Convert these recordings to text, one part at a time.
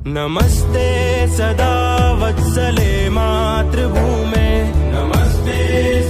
नमस्ते सदा वत्सले मातृभूमे, नमस्ते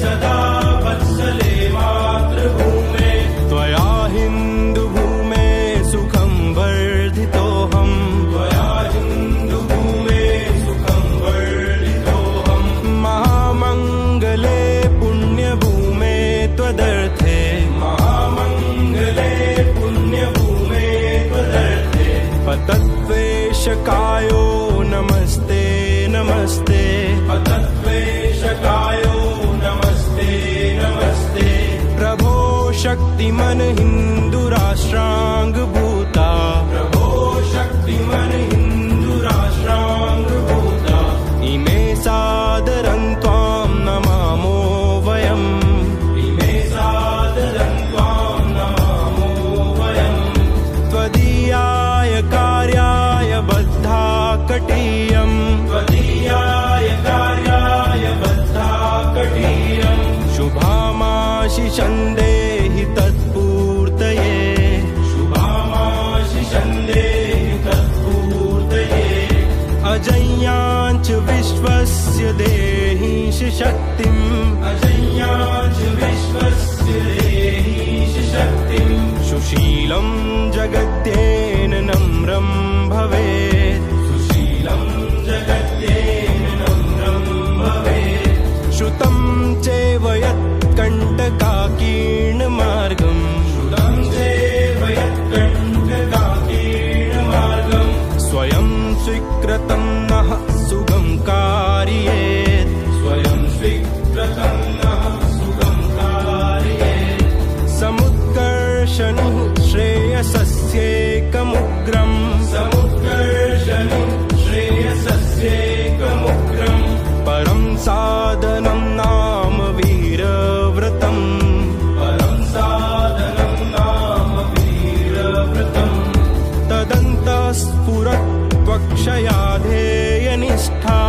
सदा वत्सले मातृभूमे। त्वया हिन्दुभूमे सुखं वर्धितोऽहम्, त्वया हिन्दुभूमे सुखं वर्धितोऽहम्। महामङ्गले पुण्यभूमे त्वदर्थे, महामङ्गले पुण्यभूमे त्वदर्थे। पतद्वेषकायो नमस्ते नमस्ते, पतद्वेषकायो नमस्ते नमस्ते। प्रभो शक्तिमन हिन्दुराष्ट्राङ्गभूता, प्रभो शक्तिमन हिन्दुराष्ट्राङ्गभूता। इमे सादरं त्वां नमामो वयम्, इमे सादरं त्वां नमामो वयम्। त्वदीयाय कार्याय बद्धा कटीयम्, त्वदीयाय कार्याय बद्धा कटीयम्। शुभामाशिषं देहि तत्पूर्तये, शुभामाशिषं देहि तत्पूर्तये। अजय्याञ्च विश्वस्य देहीश शक्तिम्, अजय्याञ्च विश्वस्य देहीश शक्तिम्। सुशीलं जगद्येन नम्रं भवेत्, सुशीलं जगद्येन नम्रं भवेत्। श्रुतं चैव यत्कण्टकाकीर्णमार्गम्, श्रुतं चैव यत्कण्टकाकीर्णमार्गम्। स्वयं स्वीकृतं नः सुगं कारयेत्, स्वयं स्वीकृतं नः सुगं कारयेत्। समुत्कर्षणिः श्रेयसस्यैकमुग्रम्, समुत्कर्षणिः श्रेयसस्यैकमुग्रम्। परं साधनं नाम वीरव्रतम्, परं साधनं नाम वीरव्रतम्। तदन्तः स्फुरत् त्वक्षया ध्येयनिष्ठा,